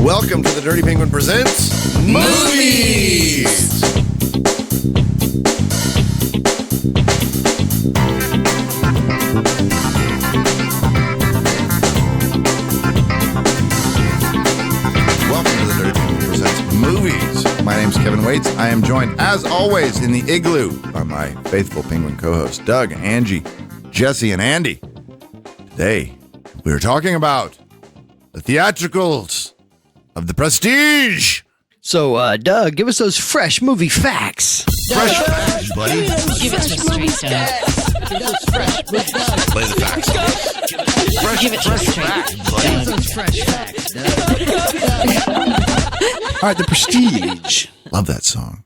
Welcome to the Dirty Penguin Presents Movies! Welcome to the Dirty Penguin Presents Movies. My name's Kevin Waits. I am joined, as always, in the igloo by my faithful penguin co-hosts, Doug, Angie, Jesse, and Andy. Today, we're talking about the theatricals of The Prestige. So, Doug, give us those fresh movie facts. Fresh facts, buddy. Give it to us straight, Play the facts. Fresh facts, buddy. Those fresh facts, Doug. All right, The Prestige. Love that song.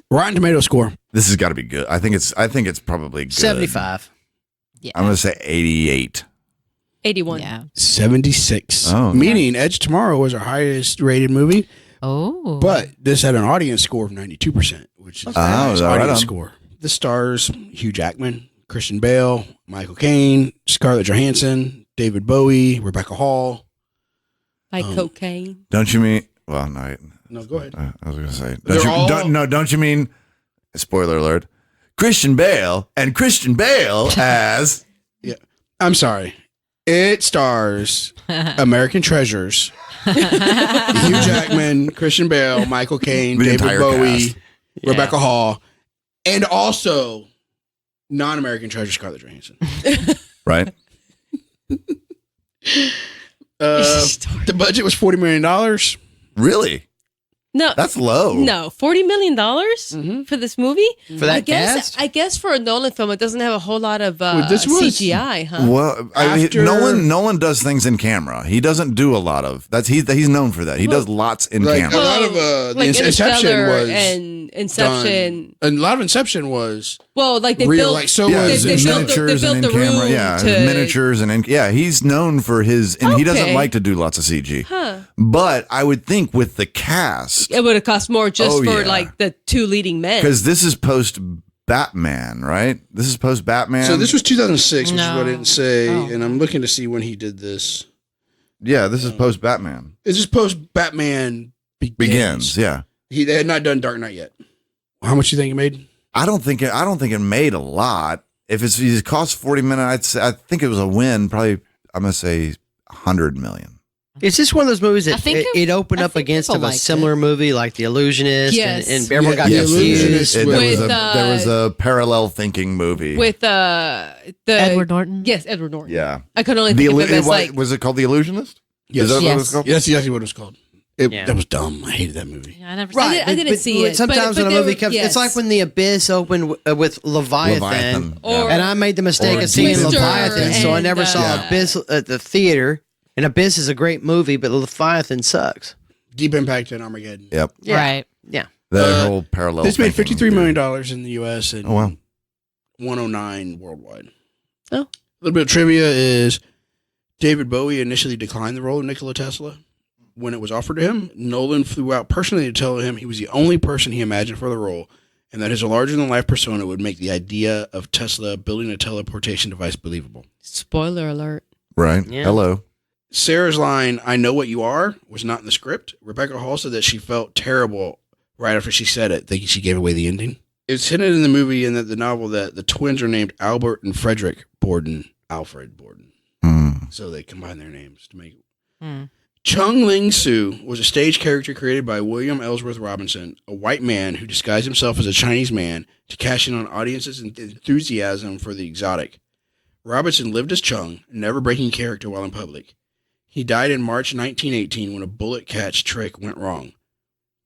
Rotten Tomato score. This has got to be good. I think it's probably good. 75. Yeah. I'm going to say 88. 81. Yeah. 76. Oh. Meaning Edge Tomorrow was our highest rated movie, Oh. but this had an audience score of 92%, which is the highest right audience on. score. The stars, Hugh Jackman, Christian Bale, Michael Caine, Scarlett Johansson, David Bowie, Rebecca Hall. Michael Caine. Don't you mean? Well, no. No, go ahead. I was going to say. They're all- Don't you mean? Spoiler alert. Christian Bale and Christian Bale as. Yeah, I'm sorry. It stars American Treasures, Hugh Jackman, Christian Bale, Michael Caine, The David entire Bowie, cast. Rebecca Hall, and also non-American Treasure Scarlett Johansson. Right. The budget was $40 million. Really? No. That's low. No. $40 million for this movie? For that cast? I guess for a Nolan film, it doesn't have a whole lot of this was- CGI, huh? Well, After- Nolan does things in camera. He doesn't do a lot of he's known for that. He does lots in Like camera. a lot of like Inception Interstellar was and Inception. done. A lot of Inception was Well, like they real, built. like so Yeah, was they in built the- miniatures they and in built the camera. room Yeah, to- miniatures and he's known for his, and he doesn't Okay. like to do lots of CG. Huh. But I would think with the cast, It would have cost more just Oh, for yeah. like the two leading men. because this is post Batman, right? This is post Batman. so. This was 2006, which is what I No. didn't say, Oh. and I'm looking to see when he did this. yeah, this is post Batman. Is this post Batman Begins, yeah. They had not done Dark Knight yet. How much do you think it made? I don't think it made a lot. If it cost 40 million, I think it was a win. Probably, I'm gonna say 100 million. Is this one of those movies I that think it opened I up think against people of a liked similar it. movie like The Illusionist Yes. and everyone got Yeah, The confused? Illusionist There with, was a parallel thinking movie. with the Edward Norton? Yes, Edward Norton. Yeah. I could only think of him as like Was it called The Illusionist? Yes. Is that what it Yes. was called? Yeah, that's exactly what it was called. Yeah. That was dumb. I hated that movie. Yeah, I never Right. I didn't see it, Sometimes but when a they movie were- comes, yes. it's like when The Abyss opened with Leviathan. Or- And I made the mistake Or of seeing Twister Leviathan, so I and, never saw yeah. Abyss at the theater. And Abyss is a great movie, but Leviathan sucks. Deep Impact and Armageddon. Yep. Yeah. Right. Yeah. That whole parallel. This made thinking. $53 million in the U.S. and Oh, wow. 109 worldwide. Oh. A little bit of trivia is David Bowie initially declined the role of Nikola Tesla. When it was offered to him, Nolan flew out personally to tell him he was the only person he imagined for the role, and that his larger-than-life persona would make the idea of Tesla building a teleportation device believable. spoiler alert. Right. Yeah. Hello. Sarah's line, "I know what you are," was not in the script. Rebecca Hall said that she felt terrible right after she said it, thinking she gave away the ending. It's hinted in the movie and that the novel that the twins are named Albert and Frederick Borden, Alfred Borden. Hmm. So they combine their names to make Hmm. Chung Ling Soo was a stage character created by William Ellsworth Robinson, a white man who disguised himself as a Chinese man to cash in on audiences' enthusiasm for the exotic. Robinson lived as Chung, never breaking character while in public. He died in March 1918 when a bullet catch trick went wrong.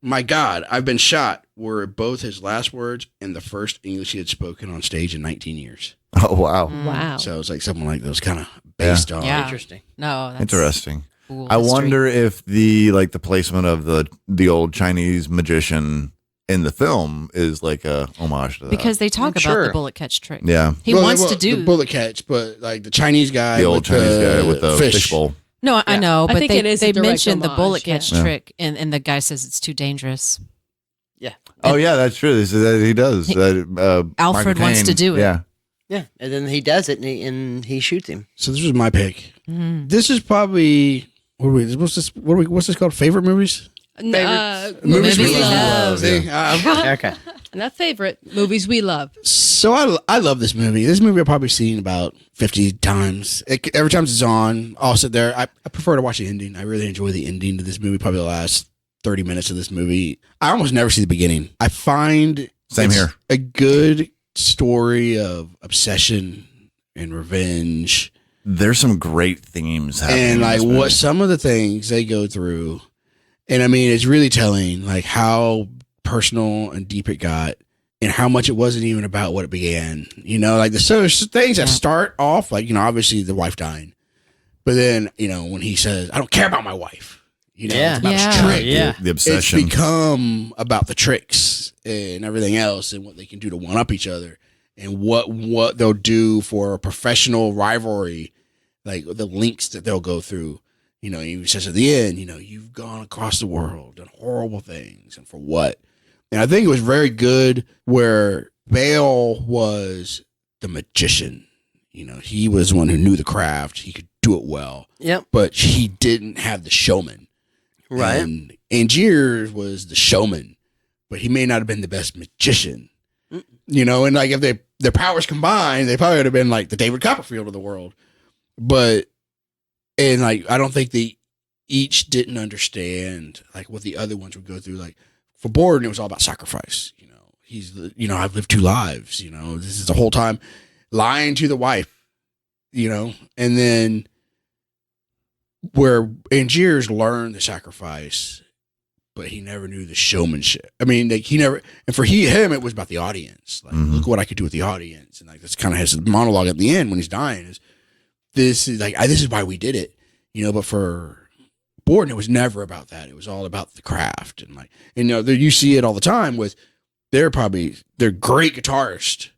"My God, I've been shot," were both his last words and the first English he had spoken on stage in 19 years. Oh, wow. Wow. So it's like something like those kind of based on. Yeah. Interesting. No, that's Interesting. cool I history. wonder if the placement of the old Chinese magician in the film is like a homage to that. because they talk I'm about sure. the bullet catch trick. yeah, He Well, wants well, to do the bullet catch, but like the Chinese guy, the old with Chinese guy with the fish bowl. No, I Yeah. know, I but think it is a they direct mentioned the homage, bullet yeah. catch Yeah. trick, and the guy says it's too dangerous. Yeah. Oh yeah, that's true. This is that he does. Alfred Michael wants to Caine. do it. Yeah. Yeah. And then he does it and he shoots him. So this was my pick. Mhm. This is probably What's this called? Favorite movies? Movies we love. See, Okay. Not favorite. Movies we love. So I love this movie. This movie I've probably seen about 50 times. Every time it's on, I'll sit there. I prefer to watch the ending. I really enjoy the ending to this movie. Probably the last 30 minutes of this movie. I almost never see the beginning. I find Same here. A good story of obsession and revenge. There's some great themes happening. And in like this movie. what some of the things they go through. And I mean, it's really telling like how personal and deep it got and how much it wasn't even about what it began. You know, like there's things that start off like, you know, obviously the wife dying. But then, you know, when he says, I don't care about my wife, you know, it's about his trick. Yeah. The obsession. It's become about the tricks and everything else and what they can do to one up each other and what they'll do for a professional rivalry, like the links that they'll go through. You know, he says at the end, you know, you've gone across the world, done horrible things, and for what? And I think it was very good where Bale was the magician. You know, he was the one who knew the craft. He could do it well. Yep. But he didn't have the showman. Right. And Angiers was the showman, but he may not have been the best magician. You know, and like if their powers combined, they probably would have been like the David Copperfield of the world. But and like I don't think they each didn't understand like what the other ones would go through. Like for Borden, it was all about sacrifice. You know, I've lived 2 lives. You know, this is the whole time lying to the wife. You know, and then where Angiers learned the sacrifice, but he never knew the showmanship. I mean, like he never, and for him, it was about the audience. Like, look what I could do with the audience, and like that's kind of his monologue at the end when he's dying. This is why we did it, you know. But for Borden, it was never about that. It was all about the craft, and like, and, you know, you see it all the time with they're great guitarists,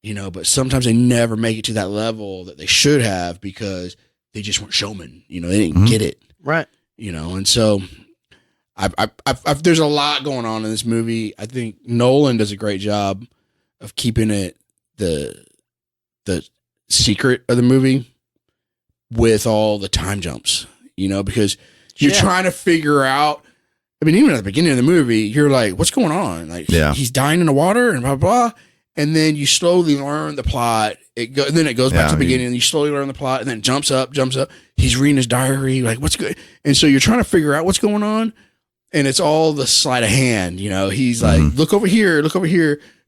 you know, but sometimes they never make it to that level that they should have because they just weren't showmen, you know, they didn't get it. Right. You know, and so I've there's a lot going on in this movie. I think Nolan does a great job of keeping it the secret of the movie with all the time jumps, you know, because you're trying to figure out. I mean, even at the beginning of the movie, you're like, what's going on? Like, he's dying in the water and blah, blah, blah. And then you slowly learn the plot. And then it goes back to the beginning and you slowly learn the plot and then it jumps up. He's reading his diary. Like, what's good? And so you're trying to figure out what's going on. And it's all the sleight of hand. You know, he's like, look over here.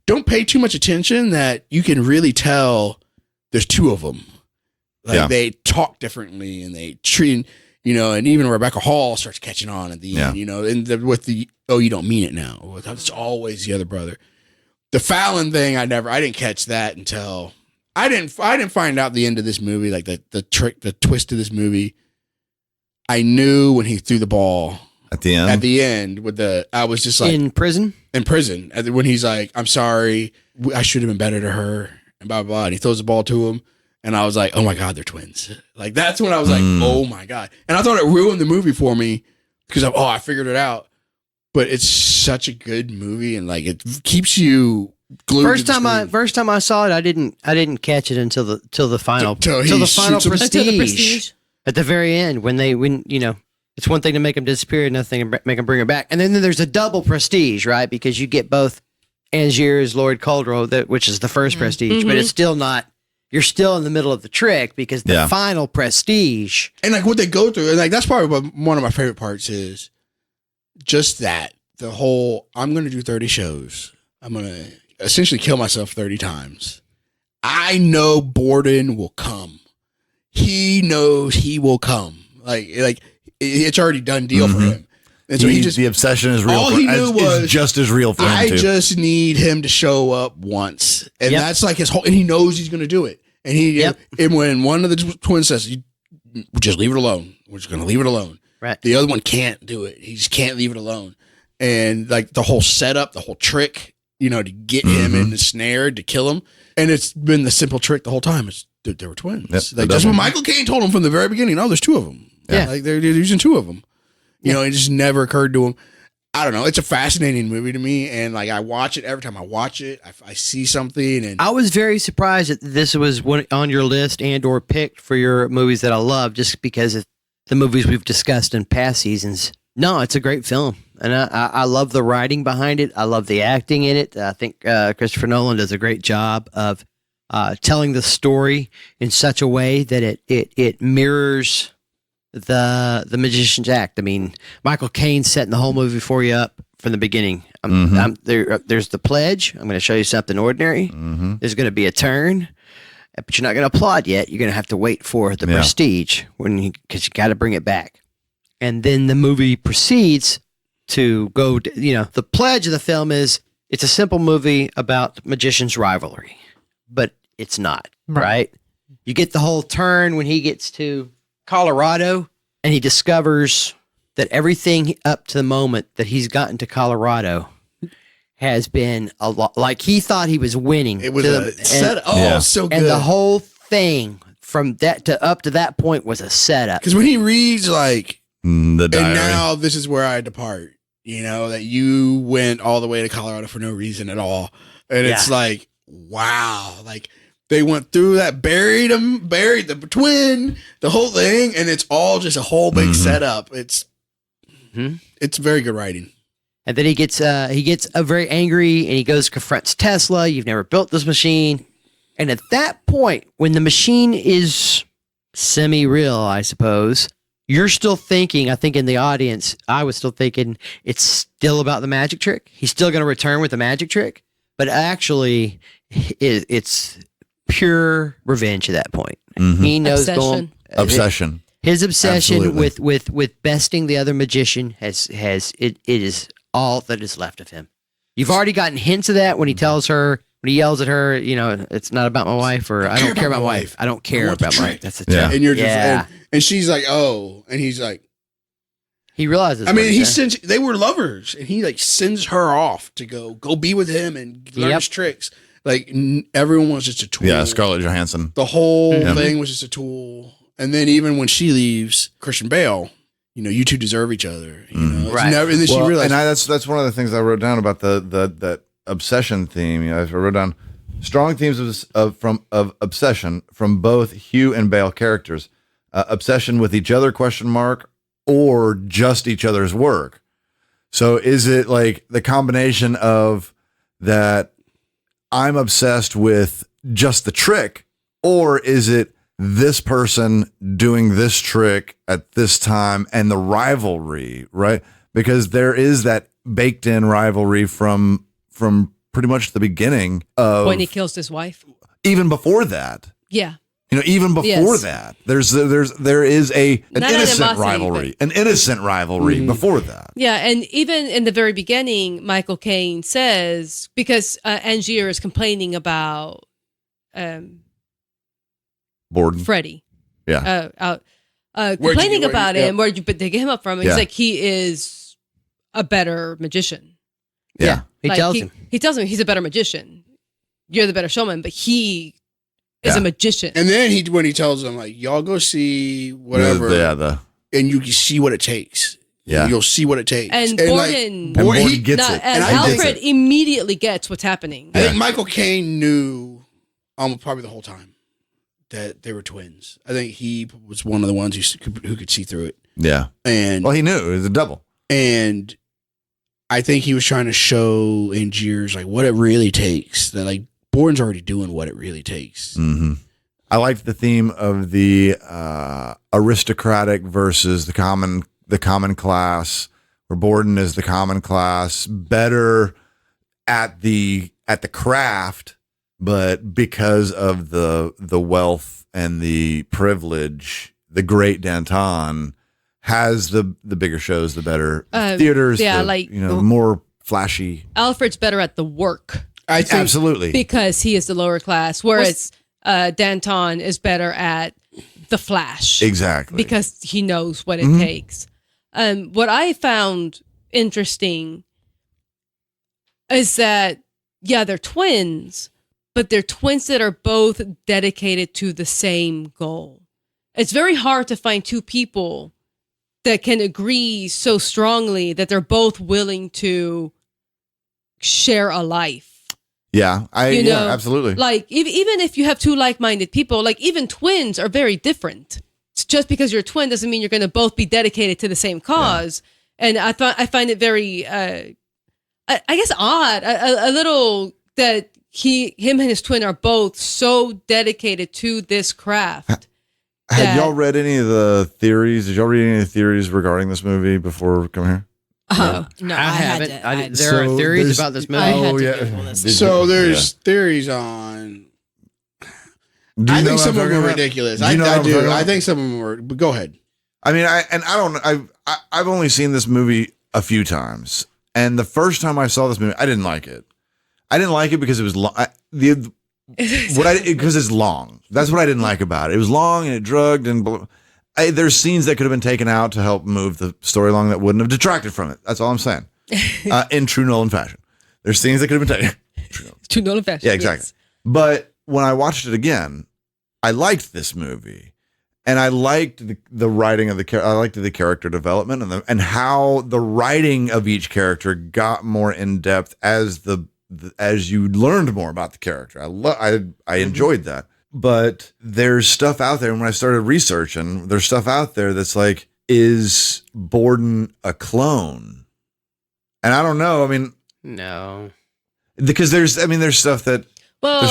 Don't pay too much attention that you can really tell there's 2 of them. Like they talk differently and they treat, you know, and even Rebecca Hall starts catching on at the end, you know, and with the, oh, you don't mean it now. It's always the other brother. The Fallon thing, I didn't catch that until I didn't find out the end of this movie, like the twist of this movie. I knew when he threw the ball at the end I was just like in prison, when he's like, I'm sorry, I should have been better to her and blah, blah, blah. And he throws the ball to him. And I was like, oh my God, they're twins. Like, that's when I was like, oh my God. And I thought it ruined the movie for me because I figured it out. But it's such a good movie and like it keeps you glued. First time I saw it, I didn't catch it until the final prestige at the very end when you know, it's one thing to make them disappear, another thing to make them bring her back. And then there's a double prestige, right? Because you get both Angiers, Lord Coldrow, which is the first prestige, but it's still not. You're still in the middle of the trick because the final prestige. And like what they go through, and like that's probably one of my favorite parts is just that. The whole, I'm going to do 30 shows. I'm going to essentially kill myself 30 times. I know Borden will come. He knows he will come. Like it's already done deal for him. And so the obsession is real. All he knew was just as real for him too. I just need him to show up once, and that's like his whole. And he knows he's going to do it. And and when one of the twins says, "Just leave it alone," we're just going to leave it alone. Right. The other one can't do it. He just can't leave it alone. And like the whole setup, the whole trick, you know, to get him in the snare to kill him, and it's been the simple trick the whole time. It's they were twins. Yep, like that's what Michael Caine told him from the very beginning. Oh, there's 2 of them. Yeah, like they're using 2 of them. You know, it just never occurred to him. I don't know. It's a fascinating movie to me. And like, I watch it every time I watch it, I see something. And I was very surprised that this was on your list and or picked for your movies that I love, just because the movies we've discussed in past seasons. No, it's a great film, and I love the writing behind it. I love the acting in it. I think Christopher Nolan does a great job of telling the story in such a way that it mirrors the Magician's Act. I mean, Michael Caine setting the whole movie for you up from the beginning. There's the pledge. I'm going to show you something ordinary. There's going to be a turn, but you're not going to applaud yet. You're going to have to wait for the prestige because you got to bring it back. And then the movie proceeds to go, the pledge of the film is it's a simple movie about magicians' rivalry, but it's not, right? You get the whole turn when he gets to Colorado and he discovers that everything up to the moment that he's gotten to Colorado has been a lot like he thought he was winning. It was so good. And the whole thing from that to up to that point was a setup. Because when he reads the diary. And now this is where I depart. That you went all the way to Colorado for no reason at all. And it's like, wow. Like they went through that, buried the twin, the whole thing. And it's all just a whole big setup. It's very good writing. And then he gets very angry and he goes confronts Tesla. You've never built this machine. And at that point, when the machine is semi-real, I suppose, you're still thinking, I think in the audience, I was still thinking it's still about the magic trick. He's still going to return with the magic trick. But actually, it's pure revenge at that point. He knows Obsession. His obsession Absolutely. with besting the other magician it is all that is left of him. You've already gotten hints of that when he yells at her, it's not about my wife, or I don't care about my wife. I don't care about my wife. That's the trick. And you're just, and she's like, oh, and he's like, he realizes. I mean, they were lovers, and he sends her off to go be with him and learn his tricks. Like everyone was just a tool. Yeah, Scarlett Johansson. The whole thing was just a tool. And then even when she leaves, Christian Bale, you two deserve each other. Right. And then she realized, that's one of the things I wrote down about that obsession theme. I wrote down strong themes of obsession from both Hugh and Bale characters. Obsession with each other, ? Or just each other's work. So is it like the combination of that I'm obsessed with just the trick, or is it this person doing this trick at this time and the rivalry, right? Because there is that baked in rivalry from pretty much the beginning of when he kills his wife. Even before that. Yeah. Even before that, there is an innocent rivalry, before that. Yeah, and even in the very beginning, Michael Caine says, because Angier is complaining about Borden. Freddie. Yeah. Complaining about him, where'd you pick him up from? He's Yeah. like, he is a better magician. Yeah. He tells him. He tells him he's a better magician. You're the better showman, but he is a magician. and then when he tells them, like, y'all go see whatever, and you can see what it takes. Yeah. You'll see what it takes. And Borden Borden gets it. And Alfred immediately gets what's happening. I think Michael Caine knew probably the whole time that they were twins. I think he was one of the ones who could see through it. Yeah. And he knew it was a double. And I think he was trying to show Angier's what it really takes. That Borden's already doing what it really takes. Mm-hmm. I liked the theme of the aristocratic versus the common class, where Borden is the common class, better at the craft, but because of the wealth and the privilege, the great Danton has the bigger shows, the better theaters, more flashy. Alfred's better at the work. I think absolutely, because he is the lower class, whereas Danton is better at the flash. Exactly, because he knows what it takes. What I found interesting is that they're twins, but they're twins that are both dedicated to the same goal. It's very hard to find two people that can agree so strongly that they're both willing to share a life. Yeah, absolutely. Like even if you have two like-minded people, even twins are very different. just because you're a twin doesn't mean you're going to both be dedicated to the same cause. And I find it very, I guess, odd, a little that him and his twin are both so dedicated to this craft. Had y'all read any of the theories? Did y'all read any of the theories regarding this movie before coming here? No, I haven't. There are theories about this movie. I had to Google this. So there's theories on. I think some of them are ridiculous. I do. I think some of them are. But go ahead. I mean, I've only seen this movie a few times, and the first time I saw this movie, I didn't like it. I didn't like it because it was long. Because it's long. That's what I didn't like about it. It was long and it drugged and there's scenes that could have been taken out to help move the story along that wouldn't have detracted from it. That's all I'm saying. In true Nolan fashion, there's scenes that could have been taken. True Nolan fashion. Yeah, exactly. Yes. But when I watched it again, I liked this movie, and I liked the writing of I liked the character development and how the writing of each character got more in depth as you learned more about the character. I enjoyed that. But there's stuff out there, and when I started researching, there's stuff out there that's like, is Borden a clone? And I don't know. I mean, no, because there's stuff that. Well,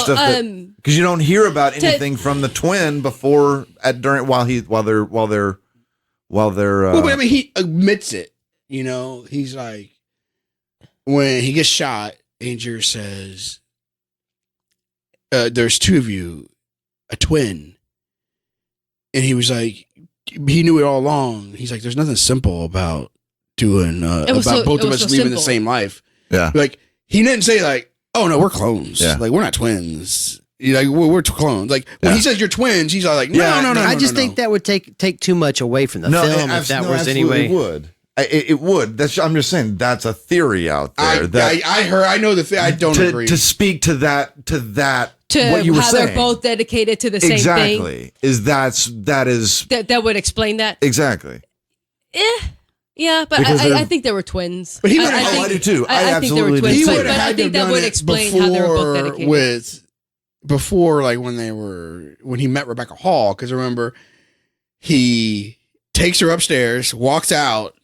because you don't hear about anything from the twin before while they're. Well, but I mean, he admits it. You know, he's like, when he gets shot, Anger says, "There's two of you, a twin," and he was like, he knew it all along. He's like, "There's nothing simple about doing about both of us living the same life." Yeah, like he didn't say like, "Oh no, we're clones. Yeah. Like we're not twins. Like we're clones." Like when he says you're twins, he's all like, "No, no." I just think that would take too much away from the film if that was anyway. It would. It would. I'm just saying that's a theory out there. I know the thing. I don't agree. To speak to that what you were how saying. They're both dedicated to the same thing. Exactly. That would explain that. Exactly. Yeah, but I think they were twins. But I do too. I think they were absolutely twins. do. But I think that would explain how they were both dedicated. Before, like when he met Rebecca Hall, because remember, he takes her upstairs, walks out,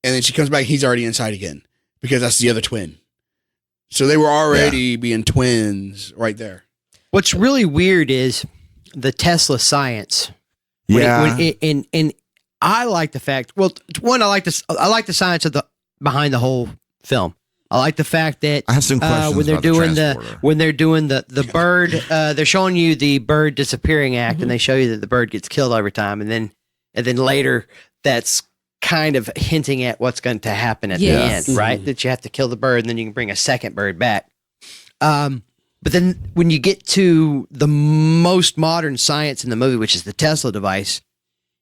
and then she comes back. He's already inside again because that's the other twin. So they were already being twins right there. What's really weird is the Tesla science. And I like the fact. Well, one, I like the science behind the whole film. I like the fact that I have some questions when they're about doing the bird, they're showing you the bird disappearing act, and they show you that the bird gets killed every time, and then later that's kind of hinting at what's going to happen at the end, right? That you have to kill the bird, and then you can bring a second bird back. But then when you get to the most modern science in the movie, which is the Tesla device,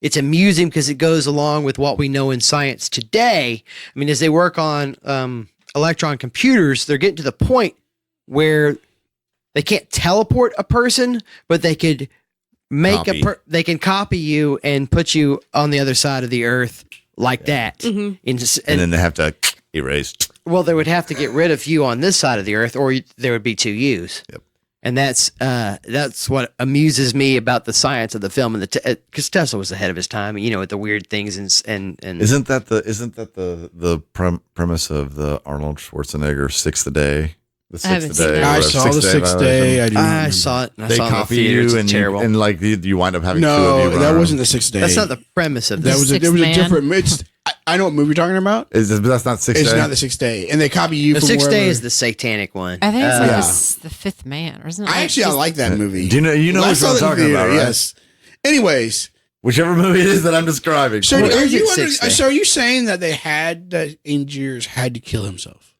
it's amusing because it goes along with what we know in science today. I mean, as they work on electron computers, they're getting to the point where they can't teleport a person, but they could make they can copy you and put you on the other side of the earth like that. Mm-hmm. And then they have to erase. Well, they would have to get rid of you on this side of the earth, or there would be two yous. Yep. And that's what amuses me about the science of the film, and because Tesla was ahead of his time, with the weird things and isn't that the premise of the Arnold Schwarzenegger Sixth Day? The Sixth Day. I saw the Sixth Day. I saw it. They copy you, and terrible. And like you wind up having two of you. That wasn't the Sixth Day. That's not the premise of this. There was a different. I know what movie you're talking about. But that's not Sixth Day. It's not the Sixth Day, and they copy you. The from Sixth wherever. Day is the satanic one. I think it's the Fifth Man, or isn't it? I like that movie. Do you know what I'm talking about? Right? Yes. Anyways, whichever movie it is that I'm describing. So are you saying that Angiers had to kill himself?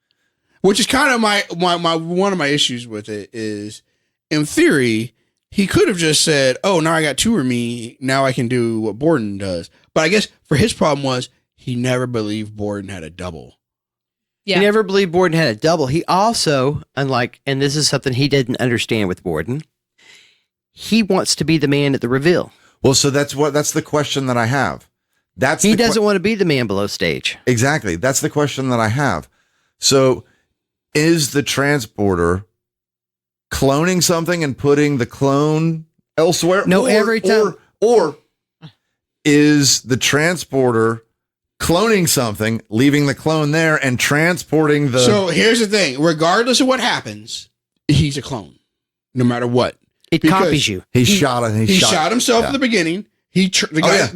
Which is kind of my one of my issues with it is, in theory, he could have just said, "Oh, now I got two of me. Now I can do what Borden does." But I guess for his problem was he never believed Borden had a double. Yeah. He never believed Borden had a double. He also, and this is something he didn't understand with Borden, he wants to be the man at the reveal. Well, so that's the question that I have. He doesn't want to be the man below stage. Exactly. That's the question that I have. So is the transporter cloning something and putting the clone elsewhere? No, every time. Or is the transporter cloning something, leaving the clone there, and transporting the. So here's the thing: regardless of what happens, he's a clone, no matter what. It Because copies you. He shot himself at the beginning. The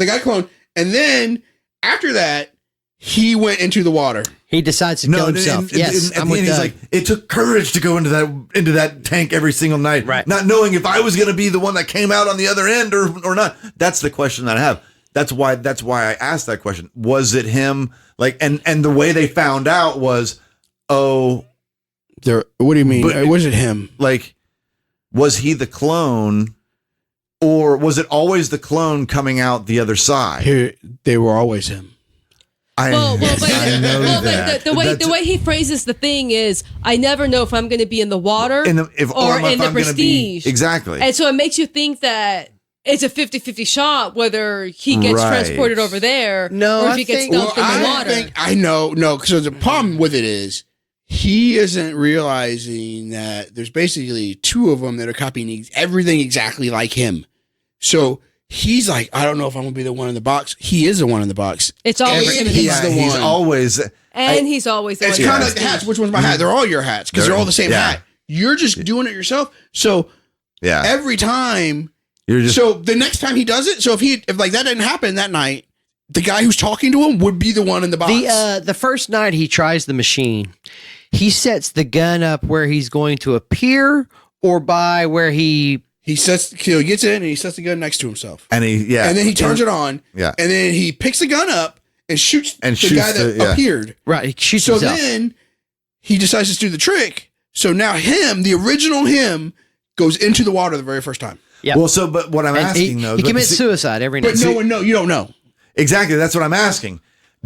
guy cloned, and then after that, he went into the water. He decides to kill himself. Yes, I'm with he's Doug. like, it took courage to go into that tank every single night, Right? Not knowing if I was going to be the one that came out on the other end or not. That's the question that I have. That's why I asked that question. Was it him? Like, and the way they found out was, what do you mean? Was it him? Like, was he the clone, or was it always the clone coming out the other side? They were always him. I know that. The way he phrases the thing is, I never know if I'm going to be in the water or in the prestige. Exactly. And so it makes you think that it's a 50-50 shot whether he gets transported over there or if he gets dumped in the water. No. Because the problem with it is he isn't realizing that there's basically two of them that are copying everything exactly like him. So he's like, I don't know if I'm going to be the one in the box. He is the one in the box. It's always going to be he's the one. He's always. He's always the one. It's kind of like the hats. Which one's my hat? They're all your hats because they're all the same hat. You're just doing it yourself. So every time. So the next time he does it, so if like that didn't happen that night, the guy who's talking to him would be the one in the box. The first night he tries the machine, he sets the gun up where he's going to appear or by where he gets in and he sets the gun next to himself. And and then he turns it on. Yeah. And then he picks the gun up and shoots the guy that appeared. Right. He shoots so himself. Then he decides to do the trick. So now the original him, goes into the water the very first time. Yeah. Well, but what I'm asking though, he commits suicide every night. But you don't know. Exactly. That's what I'm asking.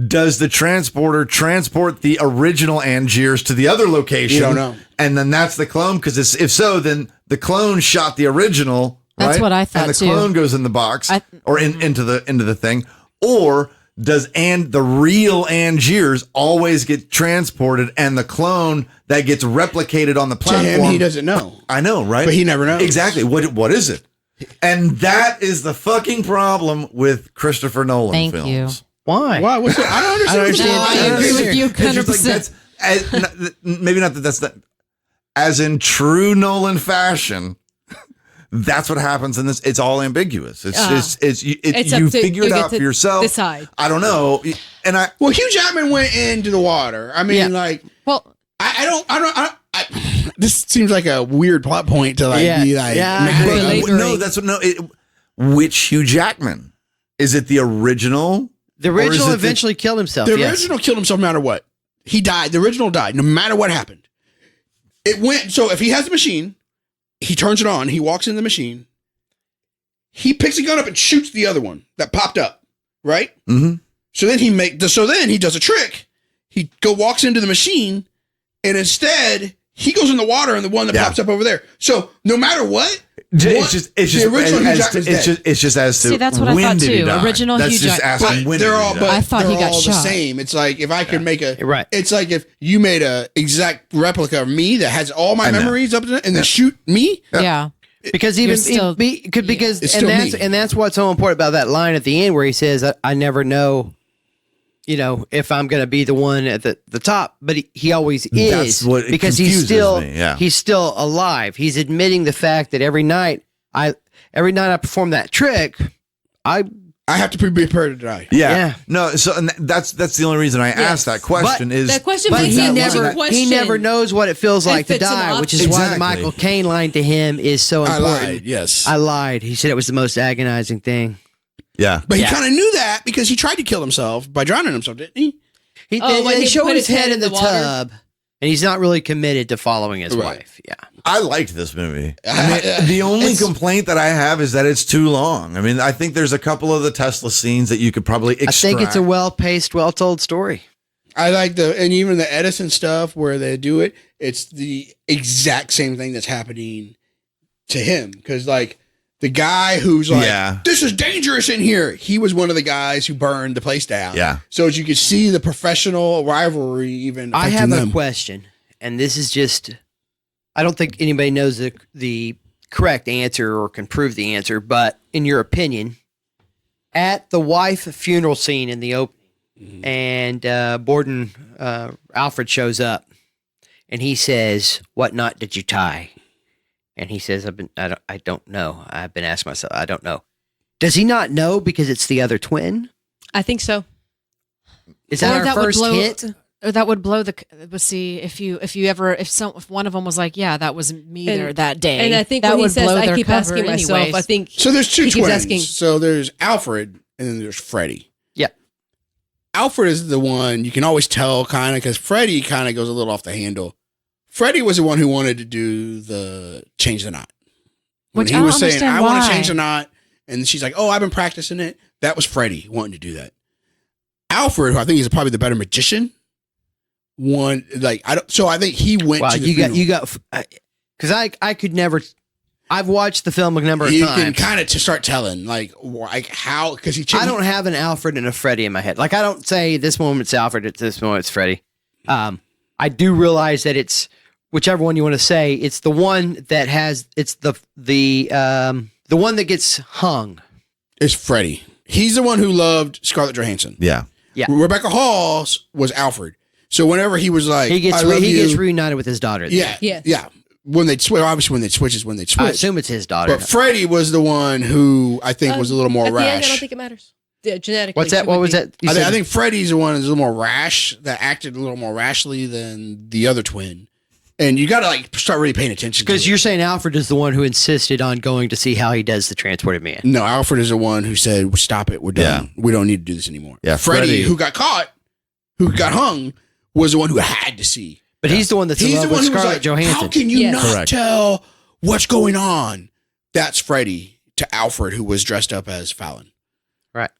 Does the transporter transport the original Angiers to the other location? You don't know. And then that's the clone? Because if so, then the clone shot the original. That's right? what I thought and the too. clone goes in the box or into the thing. Or does the real Angiers always get transported and the clone that gets replicated on the platform? To him, he doesn't know. I know, right? But he never knows. Exactly. What is it? And that is the fucking problem with Christopher Nolan films. You. Why? What's I don't understand. I agree with you 100%. Maybe not that's not as in true Nolan fashion. That's what happens in this. It's all ambiguous. You figure it out for yourself. Decide. I don't know. And Hugh Jackman went into the water. I mean, this seems like a weird plot point to be like. Which Hugh Jackman? Is it the original? The original eventually killed himself. The original killed himself no matter what. He died. The original died no matter what happened. So if he has the machine, he turns it on, he walks in the machine, he picks a gun up and shoots the other one that popped up, right? Mm-hmm. So then he does a trick. He walks into the machine, and instead he goes in the water and the one that pops up over there. So no matter what, it's just as to see, that's what I thought too. Original Hugh Jackman. I thought he got all shot. the same. It's like if I could make right. It's like if you made a exact replica of me that has all my memories up to it, and then shoot me. Yeah. Because that's what's so important about that line at the end where he says, "I never know." If I'm going to be the one at the top, but he always is because he's still alive. He's admitting the fact that every night I perform that trick, I have to be prepared to die. Yeah. No. So and that's the only reason I asked that question. He never knows what it feels like to die, which is why the Michael Caine line to him is so important. I lied. Yes, I lied. He said it was the most agonizing thing. Yeah. But he kind of knew that because he tried to kill himself by drowning himself, didn't he? He showed his head in the tub, and he's not really committed to following his wife. Yeah. I liked this movie. The only complaint that I have is that it's too long. I mean, I think there's a couple of the Tesla scenes that you could probably extract. I think it's a well-paced, well-told story. I like and even the Edison stuff where they do it, it's the exact same thing that's happening to him. Because, the guy who's like, this is dangerous in here. He was one of the guys who burned the place down. Yeah. So as you can see the professional rivalry even. I have a question, and this is just, I don't think anybody knows the correct answer or can prove the answer, but in your opinion, at the wife funeral scene in the opening, and Borden Alfred shows up, and he says, "What knot did you tie?" And he says, I don't know. I've been asking myself, I don't know. Does he not know because it's the other twin? I think so. Is that our first hint? Or that would blow the. But see, if one of them was like, "Yeah, that was me there that day," and I think that when he would says, blow I their keep cover asking myself. anyways. I think so. There's two he keeps twins. asking. So there's Alfred, and then there's Freddy. Yeah. Alfred is the one you can always tell, kind of, because Freddy kind of goes a little off the handle. Freddy was the one who wanted to do the change the knot. When Which he I was don't saying, understand "I want to why. change the knot," and she's like, "Oh, I've been practicing it." That was Freddy wanting to do that. Alfred, who I think is probably the better magician. So I think he went to the funeral. Because I could never. I've watched the film a number of You times. can kind of start telling like how, because I don't have an Alfred and a Freddy in my head. Like, I don't say this moment it's Alfred, at this moment it's Freddy. I do realize that it's whichever one you want to say. It's the one that has. It's the one that gets hung. It's Freddy. He's the one who loved Scarlett Johansson. Yeah. Yeah. Rebecca Hall's was Alfred. So whenever he was like, He gets reunited with his daughter. Yeah. Yes. Yeah. When they switch, obviously when they switch is when they switch. I assume it's his daughter. But Freddy was the one who I think was a little more at the end, I rash. don't think it matters. Yeah, genetically. What's that? she What would was be. that? You I said- think Freddy's the one that's a little more rash, that acted a little more rashly than the other twin. And you got to like start really paying attention to Because it. you're saying Alfred is the one who insisted on going to see how he does the transported man. No, Alfred is the one who said, "Stop it, we're done. We don't need to do this anymore." Yeah, Freddy, Freddy- who got caught, who got hung, was the one who had to see. But he's the one that's in He's love the one with who was Scarlett like, Johansson. "How can you Yes. not Correct. tell what's going on?" That's Freddy to Alfred, who was dressed up as Fallon. Right.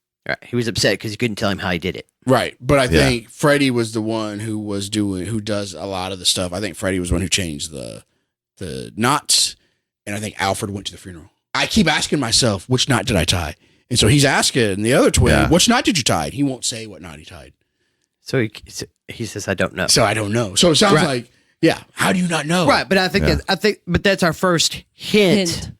He was upset because you couldn't tell him how he did it. Right, but I Yeah. think Freddy was the one who does a lot of the stuff. I think Freddy was the one who changed the knots, and I think Alfred went to the funeral. I keep asking myself, which knot did I tie? And so he's asking the other twin, Yeah. which knot did you tie? He won't say what knot he tied. So he says, "I don't know." So I don't know. So it sounds Right. like, yeah, how do you not know? Right, but I think but that's our first hint.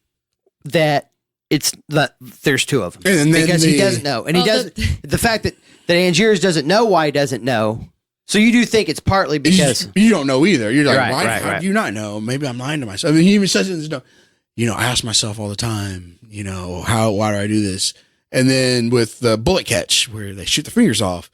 That it's that there's two of them, And then because he doesn't know, and he Well, doesn't. The fact that Angiers doesn't know why he doesn't know, so you do think it's partly because You don't know either. You're like, Right, how right. do you not know? Maybe I'm lying to myself. I mean, he even says it in his note. I ask myself all the time, why do I do this? And then with the bullet catch where they shoot the fingers off,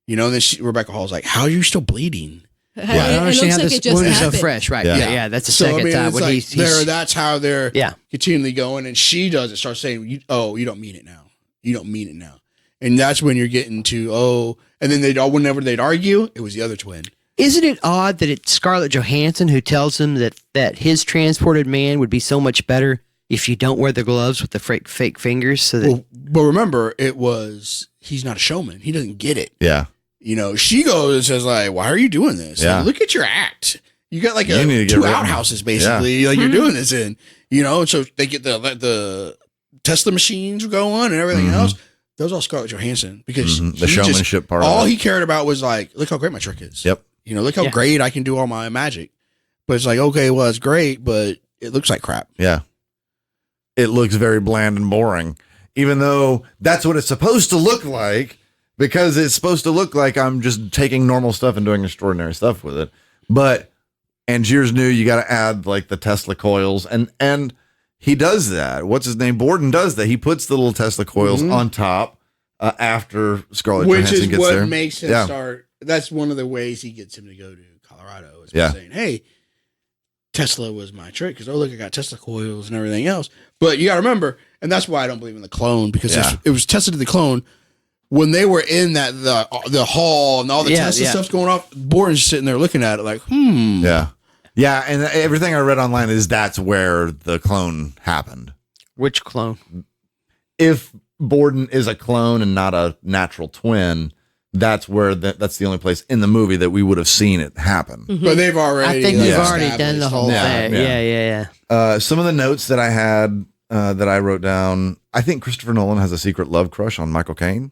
then Rebecca Hall's like, how are you still bleeding? I don't understand how like this it just wound is so happened. fresh. Right? Yeah. Yeah, that's the second time it's when like he's that's how they're Yeah. continually going, and she does it. Starts saying, you don't mean it now. You don't mean it now. And that's when you're getting to, and then whenever they'd argue, it was the other twin. Isn't it odd that it's Scarlett Johansson who tells him that his transported man would be so much better if you don't wear the gloves with the fake fingers? So that But remember, he's not a showman. He doesn't get it. Yeah. She goes and says like, why are you doing this? Yeah. Like, look at your act. You got like You need to get two written. outhouses basically. Like you're doing this in, and so they get the Tesla machines going and everything else. That was all Scarlett Johansson because The showmanship part of All it. he cared about was like, look how great my trick is. Yep. Look how great I can do all my magic. But it's like, okay, well, it's great, but it looks like crap. Yeah. It looks very bland and boring, even though that's what it's supposed to look like, because it's supposed to look like I'm just taking normal stuff and doing extraordinary stuff with it. But Angiers knew you got to add like the Tesla coils, and he does that. What's his name? Borden does that. He puts the little Tesla coils on top after Scarlett Which Johansson is gets what there. makes him Yeah. start. That's one of the ways he gets him to go to Colorado is by Yeah. saying, hey, Tesla was my trick because, look, I got Tesla coils and everything else. But you got to remember, and that's why I don't believe in the clone, because Yeah. it was Tesla to the clone. When they were in the hall and all the Tesla stuff's going off, Borden's sitting there looking at it like, Yeah. Yeah. And everything I read online is that's where the clone happened. which clone? If Borden is a clone and not a natural twin, that's where that's the only place in the movie that we would have seen it happen. But they've already. I think you've you've already done the established whole Yeah, thing. yeah. Yeah. Some of the notes that I had that I wrote down, I think Christopher Nolan has a secret love crush on Michael Caine.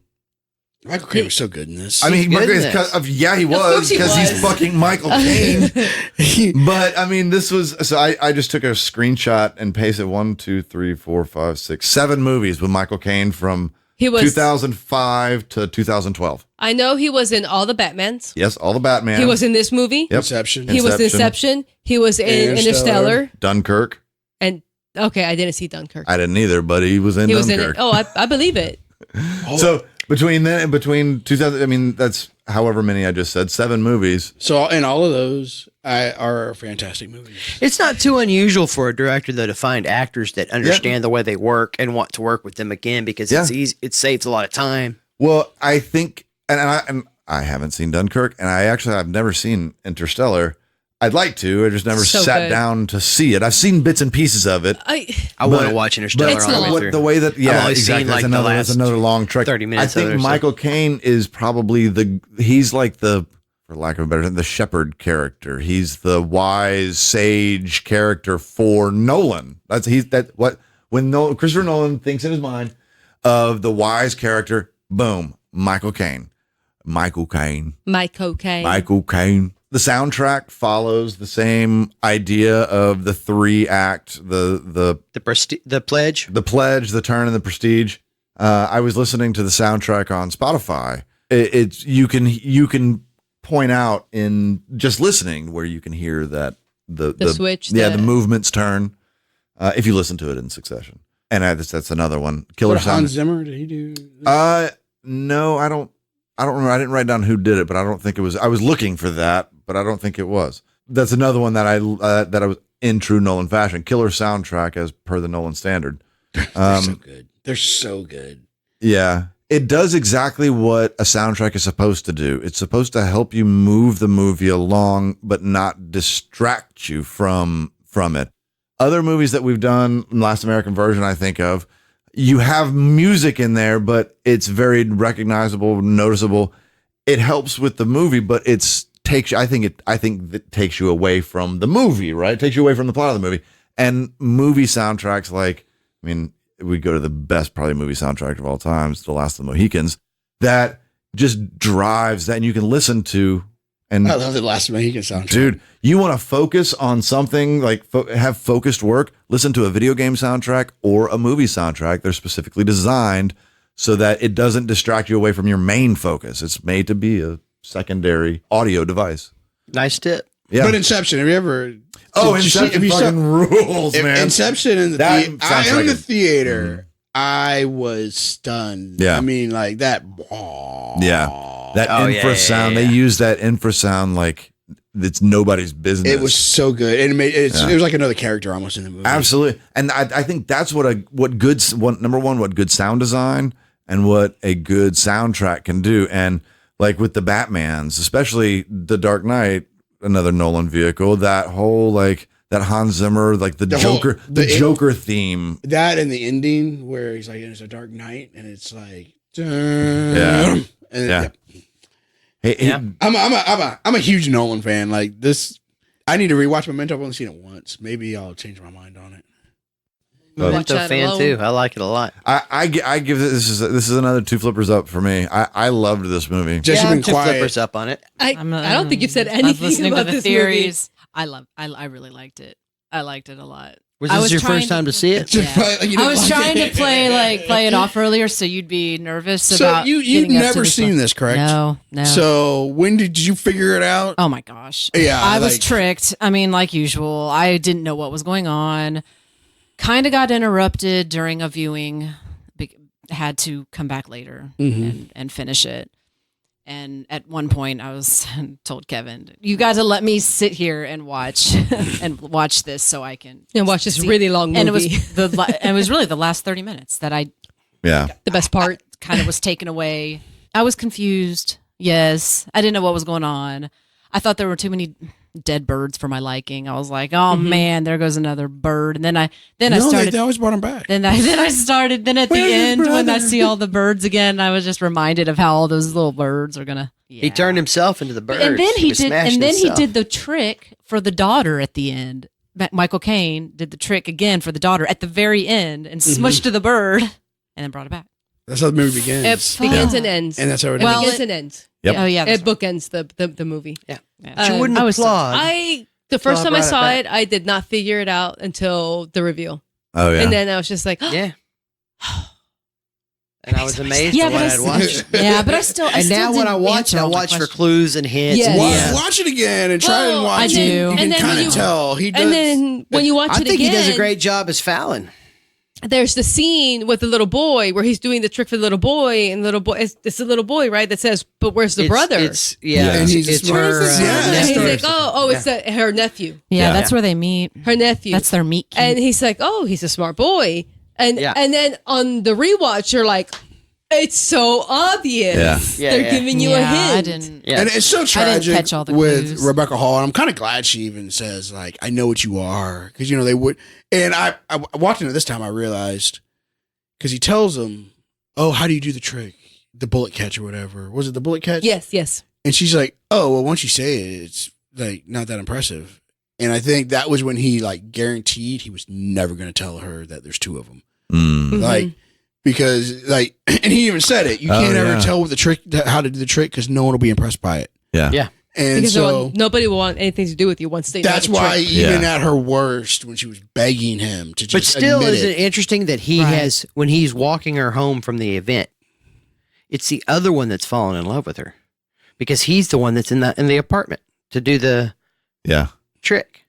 Michael Caine was so good in this. I mean, good in he this. was course he because was. he's fucking Michael Caine. But I mean, this was so. I just took a screenshot and pasted 1, 2, 3, 4, 5, 6, 7 movies with Michael Caine from He was 2005 to 2012. I know he was in all the Batmans. Yes, all the Batman. He was in this movie. Yep. Inception. He was in Inception. He was in Interstellar. Dunkirk. And okay, I didn't see Dunkirk. I didn't either, but he was in He Dunkirk. was in it. Oh, I believe it. So between 2000, I mean, that's however many I just said, 7 movies. So, and all of those are fantastic movies. It's not too unusual for a director, though, to find actors that understand the way they work and want to work with them again because it's easy. It saves a lot of time. Well, I think, and I haven't seen Dunkirk, and I've never seen Interstellar. I'd like to. I just never sat down to see it. I've seen bits and pieces of it. I want to watch Interstellar It's all the way long. through. The way that, exactly. Seen, like, That's another long trek. 30 minutes I of it think or so. Michael Caine is probably he's like the, for lack of a better term, the shepherd character. He's the wise sage character for Nolan. When Christopher Nolan thinks in his mind of the wise character, boom, Michael Caine. Michael Caine. The soundtrack follows the same idea of the 3-act, The Pledge, the Turn, and the Prestige. I was listening to the soundtrack on Spotify. You can point out in just listening where you can hear that the switch, the movements turn if you listen to it in succession. And that's another one. Killer Sound. Hans Zimmer, did he do? No, I don't remember. I didn't write down who did it, but I don't think it was. I was looking for that, but I don't think it was. That's another one that I was in true Nolan fashion. Killer soundtrack as per the Nolan standard. They're so good. They're so good. Yeah, it does exactly what a soundtrack is supposed to do. It's supposed to help you move the movie along, but not distract you from it. Other movies that we've done, Last American Virgin, I think of. You have music in there, but it's very recognizable, noticeable. It helps with the movie, but I think it takes you away from the movie, right? It takes you away from the plot of the movie. And movie soundtracks, we go to the best probably movie soundtrack of all time, it's The Last of the Mohicans, that just drives that, and you can listen to. And I love The Last Mohican soundtrack. Dude, you want to focus on something, like have focused work, listen to a video game soundtrack or a movie soundtrack. They're specifically designed so that it doesn't distract you away from your main focus. It's made to be a secondary audio device. Nice tip. Yeah. But Inception, have you ever? Inception fucking rules, man. Inception in the theater, I was stunned. Yeah. I mean, like that. Yeah. That infrasound, they use that infrasound like it's nobody's business. It was so good. And it was like another character almost in the movie. Absolutely. And I think that's what good sound design and what a good soundtrack can do. And like with the Batmans, especially The Dark Knight, another Nolan vehicle, that whole that Hans Zimmer, like the Joker theme. That and the ending where he's like, it's a dark night and it's like, yeah. Hey, I'm a huge Nolan fan. Like this, I need to rewatch Memento. I've only seen it once. Maybe I'll change my mind on it. Memento fan too. I like it a lot. I give this is another 2 flippers up for me. I loved this movie. Jesse been 2 quiet. flippers up on it. I don't think you've said anything I was listening about to the this theories. I really liked it. I liked it a lot. Was this your first time to see it? Yeah. I was trying to play it off earlier, so you'd be nervous about. So you've never seen this, correct? No. So when did you figure it out? Oh my gosh. Yeah, I was tricked. I mean, like usual, I didn't know what was going on. Kind of got interrupted during a viewing. Had to come back later and finish it. And at one point, I was told Kevin, "You got to let me sit here and watch this, so I can watch this really long movie." And it was really the last 30 minutes that the best part kind of was taken away. I was confused. Yes, I didn't know what was going on. I thought there were too many dead birds for my liking. I was like, "Oh man, there goes another bird." And then I started. They always brought them back. Then I started. Then at the end, when I see all the birds again, I was just reminded of how all those little birds are gonna. Yeah. He turned himself into the bird. And then he did the trick for the daughter at the end. Michael Caine did the trick again for the daughter at the very end and smushed to the bird and then brought it back. That's how the movie begins. It begins and ends. And that's how it begins and ends. Yep. Oh yeah. It bookends the movie. Yeah. She wouldn't applaud. The first time I saw back. it, I did not figure it out until the reveal. Oh yeah. And then I was just like, yeah. and I was amazed Yeah, at what but I'd watched. Yeah, but I still. And now when I watch it, I watch for clues and hints. Yes. Watch it again and try and watch I it. do. You And can then kind when of you- tell. He does. And then when you watch I it think again, he does a great job as Fallon. there's the scene with the little boy where he's doing the trick for the little boy, and the little boy, it's the little boy, right? That says, "But where's the brother?" And he's it's smart. her. Yeah. And he's nephew. like, it's her nephew, Yeah, that's where they meet. her nephew. That's their meet cute. And he's like, "Oh, he's a smart boy." And Yeah. and then on the rewatch, you're like, "It's so obvious. Yeah. They're Yeah. giving you a I hint." didn't. Yeah. And it's so didn't tragic catch all the with clues. Rebecca Hall. And I'm kind of glad she even says, like, I know what you are. Because, they would. And I watching it this time, I realized, because he tells him, oh, how do you do the trick? The bullet catch or whatever. Was it the bullet catch? Yes. And she's like, oh, well, once you say it, it's like not that impressive. And I think that was when he like guaranteed he was never going to tell her that there's two of them. Mm. Like, because like, and he even said it, you can't ever tell what the trick, how to do the trick, because no one will be impressed by it. Yeah. Yeah. And Because so nobody will want anything to do with you once they know that's the why trick. even Yeah. at her worst, when she was begging him to just But still, admit isn't it, it interesting that he Right. has, when he's walking her home from the event, it's the other one that's fallen in love with her because he's the one that's in the apartment to do the Yeah. trick.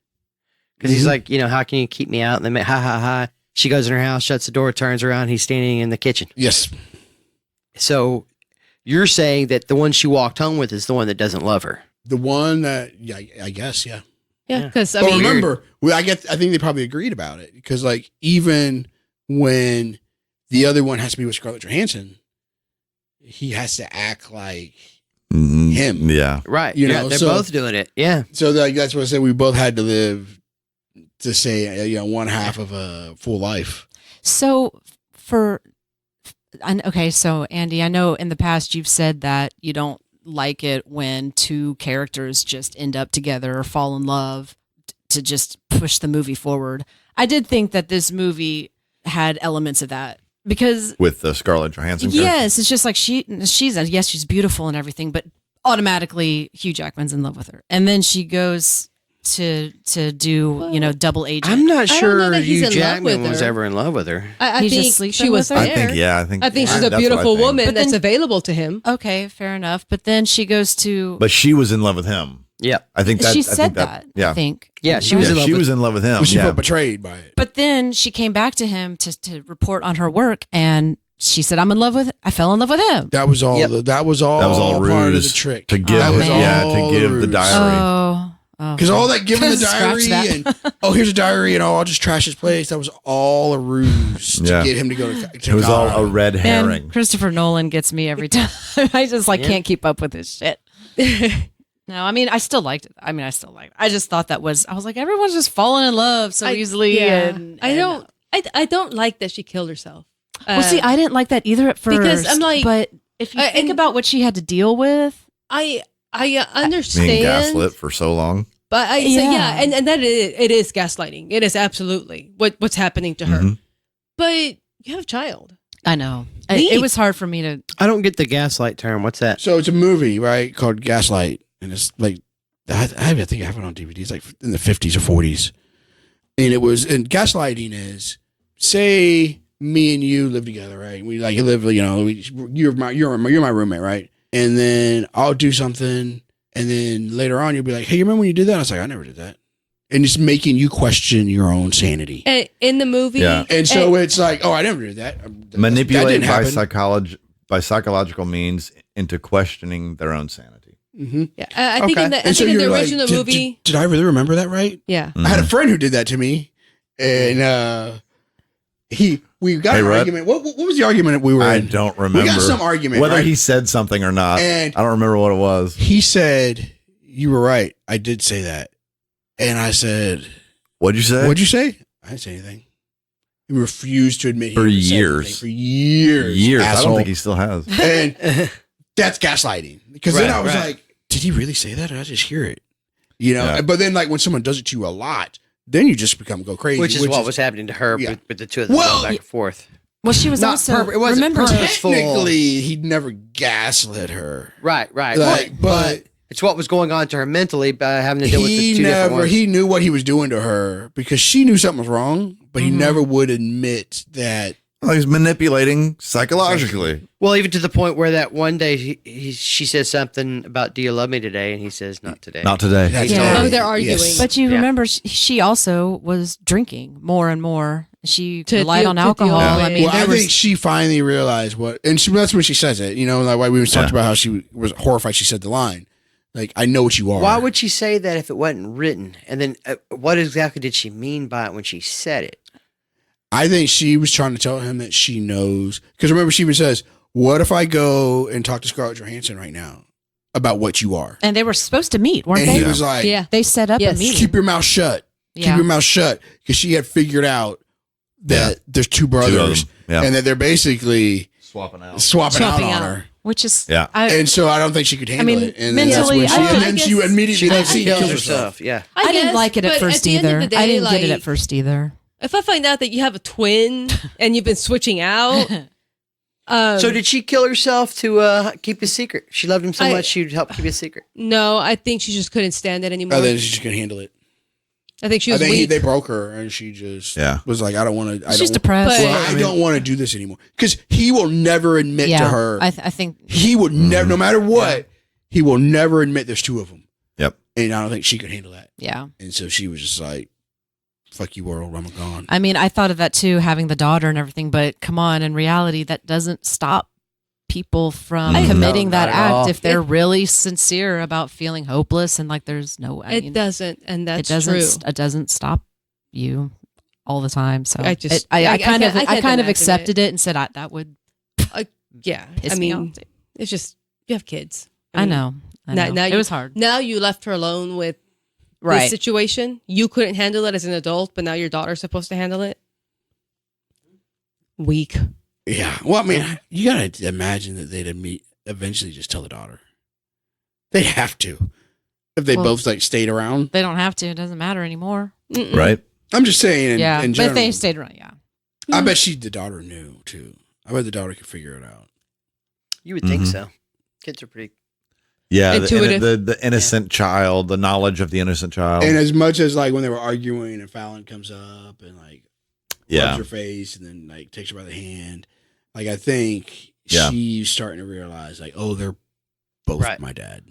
Because he's like, how can you keep me out? And they make ha ha ha. She goes in her house, shuts the door, turns around. He's standing in the kitchen. yes, So you're saying that the one she walked home with is the one that doesn't love her. the one that, yeah, I guess, yeah. Yeah, because I But mean, remember, I think they probably agreed about it because, like, even when the other one has to be with Scarlett Johansson, he has to act like Mhm. him. Yeah. Right. You Yeah, know, they're so- both doing it. Yeah. So like that's what I said. We both had to live to say, one half of a full life. So so Andy, I know in the past you've said that you don't like it when two characters just end up together or fall in love to just push the movie forward. I did think that this movie had elements of that because With the Scarlett Johansson. character. yes, it's just like she's beautiful and everything, but automatically Hugh Jackman's in love with her, and then she goes to do double agent. I'm not I don't know sure that he's Hugh in love Jackman with was her. ever in love with her. I He's just think sleeping she was with her? there. I think I think she's that's a what I beautiful think. woman But that's then- available to him. Okay, fair enough. But then she goes to. But she was in love with him. Yeah. I think that she I said think that. Yeah. I think. Yeah, she was Yeah, in love she with was in love with him. She Yeah. felt betrayed by it. But then she came back to him to report on her work, and she said, I fell in love with him. That was all. Yep. That was all. That was all part of the ruse trick to give. Oh, man. to give the ruse. diary. Because all that giving the Scratch diary that. and here's a diary and I'll just trash his place. That was all a ruse to Yeah. get him to go to. It was all a red herring. And Christopher Nolan gets me every time. I just can't keep up with his shit. No, I mean, I still liked it. I just thought I was like, everyone's just falling in love so easily. Yeah. And I don't like that she killed herself. Well, see, I didn't like that either at first. Because I'm like- but if you think and- about what she had to deal with, I understand, Being gaslit for so long. but Yeah. and that it is gaslighting. It is absolutely what's happening to her. Mhm. But you have a child. I know Neat. it was hard for me to. I don't get the gaslight term. What's that? So it's a movie, right, called Gaslight, and it's like I think I have it on DVD. It's like in the 50s or 40s, and gaslighting is, say me and you live together, right? We like live, you're my roommate, right? And then I'll do something, and then later on you'll be like, hey, you remember when you did that? I was like, I never did that, and it's making you question your own sanity. And in the movie, Yeah. And so it's like, oh, I never did that. That Manipulate didn't happen. by psychological means into questioning their own sanity. Mm-hmm. yeah, I think Okay. in the, I And so think in the you're like, original movie, did I really remember that right? yeah. Mm-hmm. I had a friend who did that to me, and we got Hey, an Rhett? argument. What was the argument we were I in? don't remember. We got some argument, whether right? he said something or not. And- I don't remember what it was. He said, "You were right. I did say that," and I said, What'd you say? "What'd you say?" I didn't say anything. He refused to admit he For had said years. anything. For years. Years. I asshole. don't think he still has. And that's gaslighting, because then Right, I was right. like, "Did he really say that? Or did I just hear it?" You know. Yeah. But then, like when someone does it to you a lot, then you just go crazy. Which is what was happening to her yeah. with the two of them Well, going back and forth. Well, she was Not also purpose- it wasn't remember purposeful. Technically, he'd never gaslit her. Right. Like, but it's what was going on to her mentally by having to deal with the he two different ones. he knew what he was doing to her because she knew something was wrong, but he Mhm. never would admit that Well, he's manipulating psychologically. Well, even to the point where that one day she says something about, "Do you love me today?" And he says, "Not today." Not today. Oh, they're arguing. Yes. But you Yeah. remember, she also was drinking more and more. She relied on to alcohol. deal with I mean, it. Well, I there think was, she finally realized that's when she says it. You know, like why we talked about how she was horrified. She said the line, like, "I know what you are." Why would she say that if it wasn't written? And then what exactly did she mean by it when she said it? I think she was trying to tell him that she knows. Because remember, she even says, "What if I go and talk to Scarlett Johansson right now about what you are?" and they were supposed to meet, weren't And they? he was like, Yeah. They set up Yes. a meeting. "Keep your mouth shut. Yeah. Keep your mouth shut." Because she had figured out that there's two brothers Yeah. and that they're basically Swapping out. swapping out Swapping on out. her. Which is, Yeah. And so I don't think she could handle mean, it. And mentally, then, I then she immediately She kills kills herself. herself. Yeah. I didn't guess, like it at but first the end of either. the day, I didn't get it like, at first either. If I find out that you have a twin and you've been switching out, So did she kill herself to keep his secret? She loved him so I- much she'd help keep his secret. no, I think she just couldn't stand it anymore. Oh, then she just couldn't handle it. I think she I was think weak. they broke her and she just was like, "I don't want to. She's depressed. But- I don't want to do this anymore." Because he will never admit to her. I think He would never, no matter what, he will never admit there's two of them. Yep. And I don't think she could handle that. yeah. And so she was just like, "Fuck you, world, I'm gone." I mean, I thought of that too, having the daughter and everything, but come on, in reality, that doesn't stop people from committing No, that not at all. act if they're really sincere about feeling hopeless and like there's no. I it mean, doesn't, and that's it doesn't. true. It doesn't stop you all the time. So I just- I I kind of can't I kind of imagine accepted it and said that would Yeah, piss I me mean, off. it's just you have kids. I mean, know. Now It you- was hard. Now you left her alone with this Right. situation. You couldn't handle it as an adult, but now your daughter's supposed to handle it. Weak. Yeah. Well, I mean, you got to imagine that they'd eventually just tell the daughter. They'd have to. If they Well- both like stayed around. They don't have to. It doesn't matter anymore. Mm-mm. Right. I'm just saying, yeah. in But general. if they stayed around, yeah. I bet the daughter knew too. I bet the daughter could figure it out. You would think Mhm. so. Kids are pretty. Yeah. Intuitive. The innocent child, the knowledge of the innocent child. And as much as like when they were arguing and Fallon comes up and like rubs her face and then like takes her by the hand, like I think she's starting to realize like, oh, they're both Right. my dad.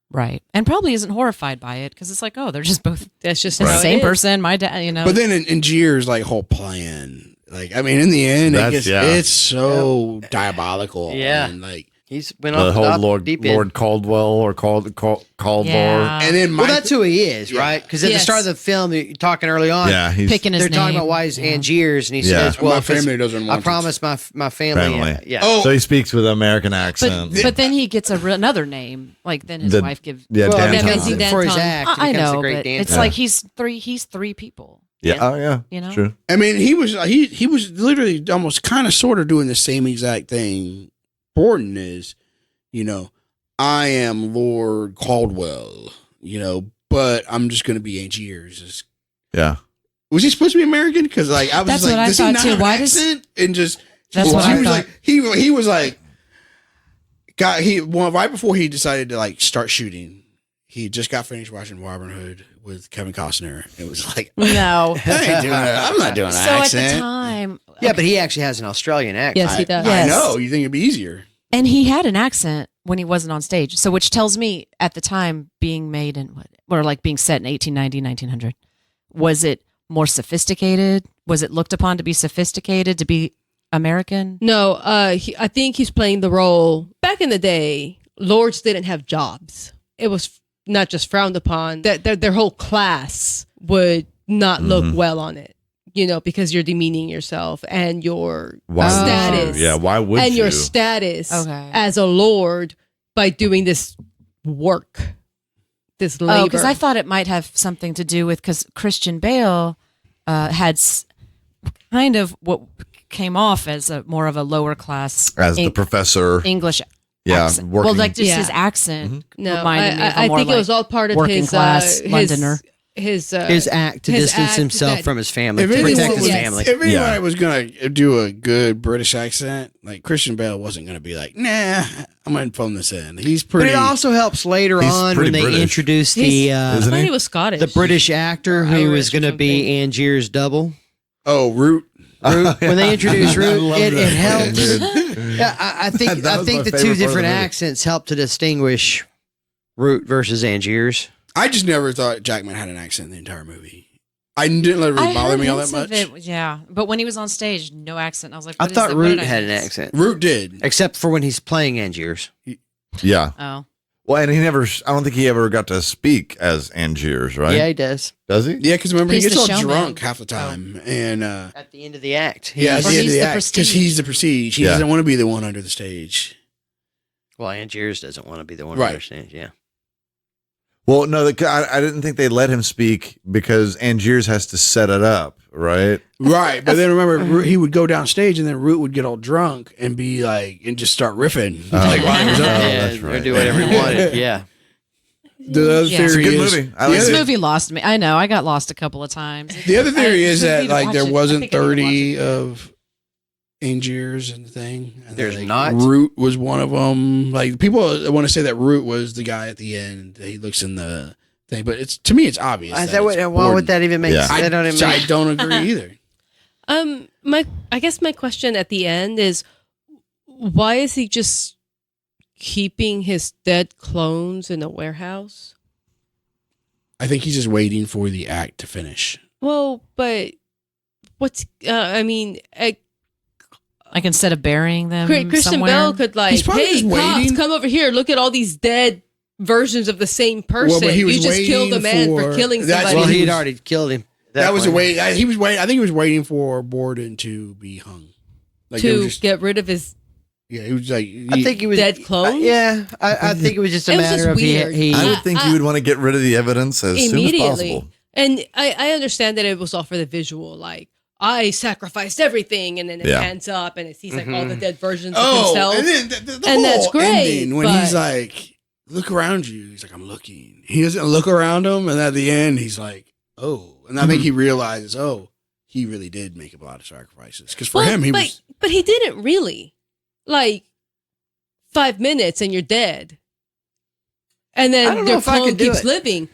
Right. And probably isn't horrified by it because it's like, oh, they're just both That's just the how it same is. person. My dad, you know. But then in Gier's like whole plan, like I mean, in the end, it's so diabolical. Yeah. and like He's went the off whole deep end. Lord Caldwell or Caldor. Yeah. and then Well, Michael, that's who he is, Yeah. right? Because at the Yes. start of the film, you're talking early on. Yeah. He's picking his They're name. talking about why he's Yeah. Angiers, and he Yeah. says, "Well, my if it's- family doesn't I want promised my family." Family. Yeah. Oh, so he speaks with an American accent. But then he gets another name. Like then his The- wife gives. yeah, Well, I mean, Danton. Danton. for his act, I he becomes know, a great but dancer. it's like he's three people. Yeah. Yeah. Oh, yeah. You know? True. I mean, he was literally almost kind of sort of doing the same exact thing Borden is, you know. I am Lord Caldwell, you know, but I'm just going to be Angiers. Yeah. Was he supposed to be American? Because like I was That's just what like, I does he thought, not too. have an Why does- accent? And just That's what he I was thought. like he was like, right before he decided to like start shooting, he just got finished watching Robin Hood with Kevin Costner. It was like, No. I ain't doing it. I'm not doing an So at accent. the time, Yeah, but he actually has an Australian accent. Yes, he does. I Yes. know. You think it'd be easier? and he had an accent when he wasn't on stage. So which tells me at the time being made in being set in 1890, 1900, was it more sophisticated? Was it looked upon to be sophisticated, to be American? No, I think he's playing the role. Back in the day, lords didn't have jobs. It was not just frowned upon. That their whole class would not look well on it. You know, because you're demeaning yourself and your status. Yeah. Why would and you? your status Okay. as a lord by doing this work, this labor. Oh, because I thought it might have something to do with because Christian Bale had kind of what came off as more of a lower class As the professor. English. Yeah, accent. working- Well, like just Yeah. his accent no, reminded me of a I more think it was all part of working his class Londoner. His act to his distance act himself that- from his family, If to anyone, protect his yes. family. if anyone Yeah. was gonna do a good British accent, like Christian Bale wasn't gonna be like, nah, I'm gonna phone this in. He's But pretty. it also helps later He's on pretty when they British. introduce He's- the I thought he was Scottish. British actor who Irish was or going to be something. Angier's double. Root. Root, when they introduced Root, love it that, helped. dude. Yeah, I think That was my the favorite two part of the different movie. accents help to distinguish Root versus Angiers. I just never thought Jackman had an accent in the entire movie. I didn't let it really bother me all that much. Yeah, but when he was on stage, no accent. I was like, I what is thought it? What Root did I had an miss? accent, Root did. except for when he's playing Angiers. Yeah. Oh, Well, and I don't think he ever got to speak as Angiers, right? Yeah, he does Does he? Yeah, because remember, He's he gets the all showman. drunk half the time. And, at the end of the act. yeah, at Or the end of he's the the act. Because prestige. he's the prestige. He Yeah. doesn't want to be the one under the stage. Well, Angiers doesn't want to be the one Right. who understands. Yeah. Well, no, I didn't think they let him speak because Angiers has to set it up, right? Right. But then remember, he would go down stage and then Root would get all drunk and be like, and just start riffing. Like, while he was up. Yeah, that's right. or do whatever he wanted. Yeah. The other Yeah. It's a theory good is, movie. I the like this it. other- movie lost me. I know. I got lost a couple of times. The other theory is I that need to like watch there it. I wasn't think I need to watch 30 it. of Angiers in the thing. And There's like, not? Root was one of them. Like people want to say that Root was the guy at the end. That he looks in the thing, but it's to me it's obvious. I that thought, it's why would Borden. that even make Yeah. sense? I don't agree either. I guess my question at the end is, why is he just keeping his dead clones in a warehouse? I think he's just waiting for the act to finish. Well, but what's Like instead of burying them Kristen somewhere. Bell could like, He's probably hey, just cops, waiting. come over here. Look at all these dead versions of the same person. but he was You just killed a waiting man for for- killing that's somebody. what Well, he he'd was- already killed him. That was a point. wait. He was waiting. I think he was waiting for Borden to be hung. Like it to was just, get rid of his. yeah, he was like. I think he was Dead clone? yeah, I think it was just a It was matter just of weird. he I would think you would want to get rid of the evidence as soon as Immediately. possible. And I understand that it was all for the visual, like I sacrificed everything, and then it Yeah. pans up and it sees like all the dead versions of oh, himself. and then the And whole that's great, ending when he's but- like, "Look around you." He's like, "I'm looking." He doesn't look around him, and at the end, he's like, "Oh," and I think he realizes, "Oh, he really did make a lot of sacrifices." Because for Well, him, he but, was. but he didn't really. Like 5 minutes and you're dead, and I then don't know your if I clone could do keeps it. living.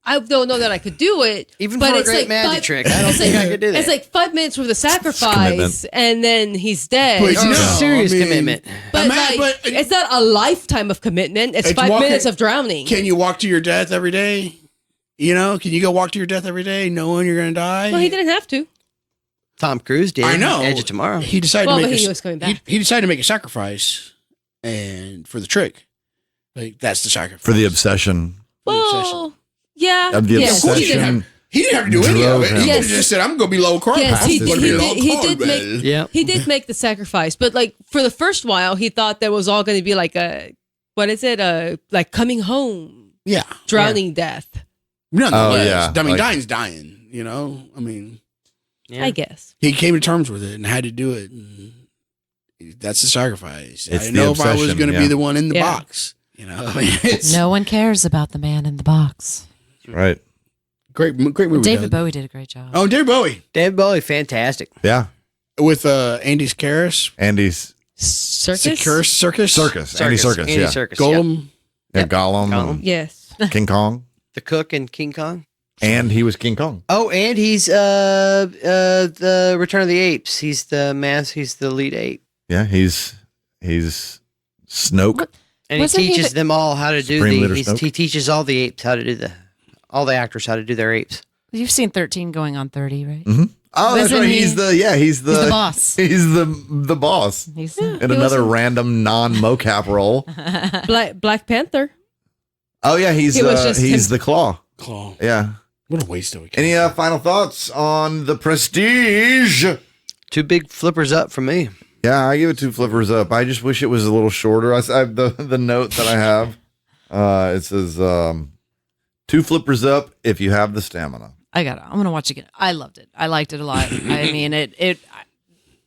I don't know that I could do it. even but for a it's great like magic five- trick. I don't it's think like- I could do that. It's like 5 minutes worth of commitment. sacrifice, and then he's dead. But Or no, a serious I mean, commitment. But, Ima- like, but- it's not a lifetime of commitment. It's It's 5 walking- minutes of drowning. Can you walk to your death every day? You know, can you go walk to your death every day knowing you're going to die? Well, he didn't have to. Tom Cruise did. I know. Edge of Tomorrow. He decided Well, to but make he a, was coming back. He decided to make a sacrifice, and for the trick, like that's the sacrifice For the obsession. Well, yeah. Of the yes, Of course he he didn't obsession. have. He didn't have to do any of drove it. him. He could Yes. have just said, "I'm going to be low carb." Yes, he I'm gonna be did- low he carb, did make- man." Yeah. He did make the sacrifice, but like for the first while, he thought that was all going to be like a what is it? Like coming home, Yeah. drowning death. No, Oh, yes. yeah. I mean, Like- dying's dying. You know. I mean, Yeah. I guess. he came to terms with it and had to do it. And that's the sacrifice. I It's didn't the know if I was obsession, going to yeah. be the one in the Yeah. box. You know. I mean, it's No one cares about the man in the box. Right. great movie. David Doug. Bowie did a great job. Oh, David Bowie David Bowie, fantastic. Yeah. with Andy Scaris. Andy's Circus. Circus. Andy Circus. Andy Yeah. Circus. Golem. Yeah, Yep. Gollum, Gollum. Yes. and King Kong. The Cook and King Kong. And he was King Kong. Oh, and he's the Return of the Apes. He's the lead ape. Yeah, he's Snoke. And Wasn't he he teaches the- them all how to do Supreme Leader Snoke? he teaches all the apes how to do all the actors how to do their apes. You've seen 13 going on 30, right? Oh, that's Wasn't right. he- He's the boss. He's the boss. He's In another random non-mocap role. Black Panther. Oh yeah, he's He was just the Claw. Claw. Yeah. What a waste of a Any final thoughts on the Prestige? 2 big flippers up for me. Yeah, I give it 2 flippers up. I just wish it was a little shorter. I have the note that I have. It says 2 flippers up if you have the stamina. I'm gonna watch it again. I loved it. I liked it a lot. I mean,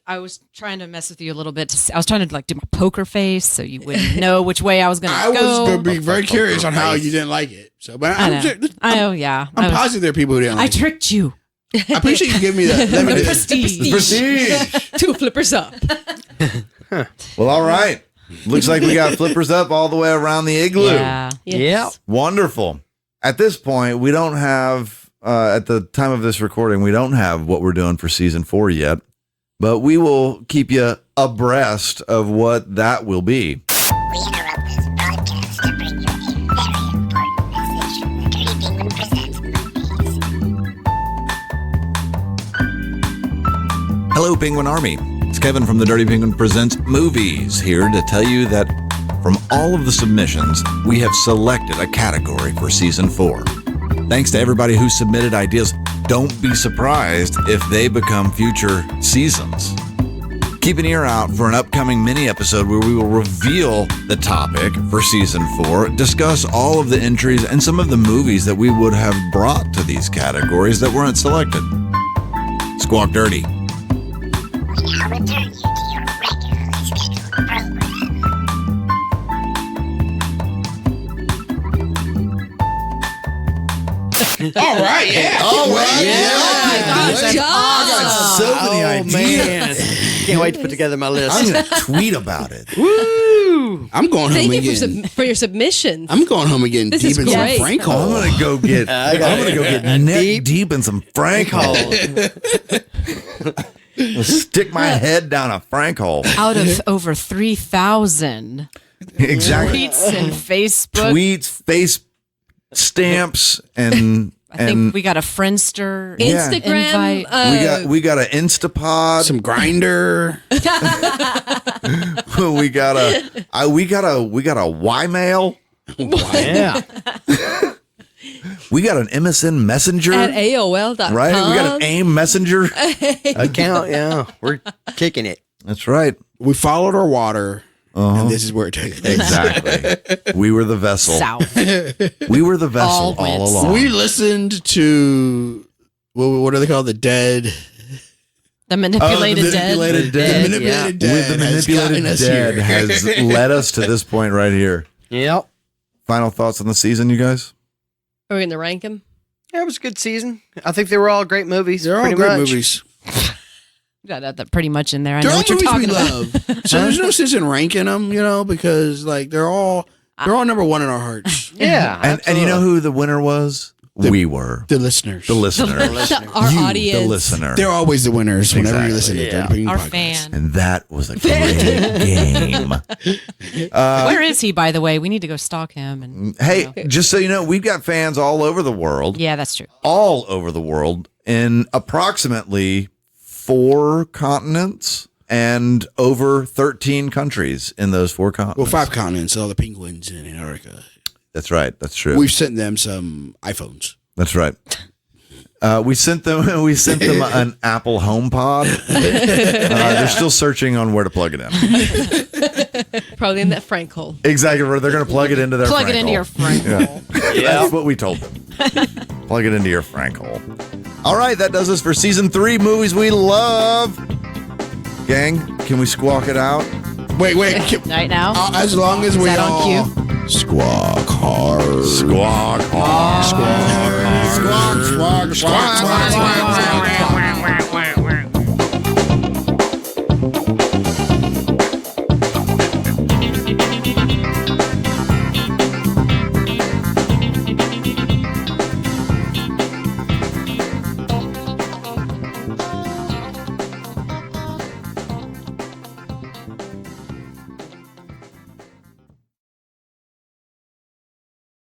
I was trying to mess with you a little bit. I was trying to like do my poker face so you wouldn't know which way I was gonna I was go. going to be very curious on how you didn't like it. So, but I I'm, know. Yeah. I'm positive there are people who didn't I like it. tricked you. I appreciate you giving me that. The limited- prestige. The Prestige. 2 flippers up. Well, all right. Looks like we got flippers up all the way around the igloo. Yeah. Yes. Wonderful. At this point, we don't have, at the time of this recording, we don't have what we're doing for season 4 yet. but we will keep you abreast of what that will be. We interrupt this broadcast to bring you a very important message from the Dirty Penguin Presents Movies. Hello, Penguin Army. It's Kevin from the Dirty Penguin Presents Movies, here to tell you that from all of the submissions, we have selected a category for Season 4. Thanks to everybody who submitted ideas. Don't be surprised if they become future seasons. Keep an ear out for an upcoming mini episode where we will reveal the topic for Season 4, discuss all of the entries and some of the movies that we would have brought to these categories that weren't selected. Squawk Dirty. We now return you to your regularly scheduled program. All right, yeah. All right, Good job. I got so many ideas. Man. Can't wait to put together my list. I'm going to tweet about it. Woo! I'm going home Thank you again. for your submissions. I'm going home and getting This deep is in some great. Frank I'm hole. going to go get neck deep in some Frank hole. Stick my head down a Frank hole. Out of over 3,000 Exactly. tweets and Facebook. Tweets, face stamps, and I think we got a Friendster. Instagram. invite. we got an Instapod. Some grinder. we got a Y-mail. Yeah. We got an MSN Messenger. at AOL.com. Right? We got an AIM Messenger. Account. Yeah. We're kicking it. That's right. We followed our water, and this is where it took us. Exactly. We were the vessel. South. We were the vessel All all went along. We listened to what are they called? The dead. The manipulated the dead. manipulated The dead. manipulated With dead. the has gotten manipulated us dead here. has led us to this point right here. Yep. Final thoughts on the season, you guys? Are we going to rank them? Yeah, it was a good season. I think they were all great movies. They're all pretty great much. movies. Got that pretty much in there. I They're know all what you're movies we talking about. love. So there's no sense in ranking them, because like they're all number one in our hearts. Yeah. And you know who the winner was? We were. The listeners. The listener. Our You, audience. the listener. They're always the winners whenever you listen to Yeah. Dirty Penguin Our Podcast. fan. And that was a great game. Where is he, by the way? We need to go stalk him. And Hey, just so you know, we've got fans all over the world. yeah, that's true. All over the world in approximately 4 continents and over 13 countries in those 4 continents. Well, 5 continents, all the penguins in Antarctica. That's right. That's true. We've sent them some iPhones. That's right. We sent them an Apple HomePod. They're still searching on where to plug it in. Probably in that Frank hole. Exactly where they're going to plug it into their Plug Frank it into hole. your Frank hole. That's what we told them. Plug it into your Frank hole. All right, that does us for season 3 movies we love. Gang, can we squawk it out? Wait. Right now? As long as we that on all cue? squawk hard. Squawk hard. Squawk hard. Squawk, squawk, squawk, squawk, squawk, squawk, squawk.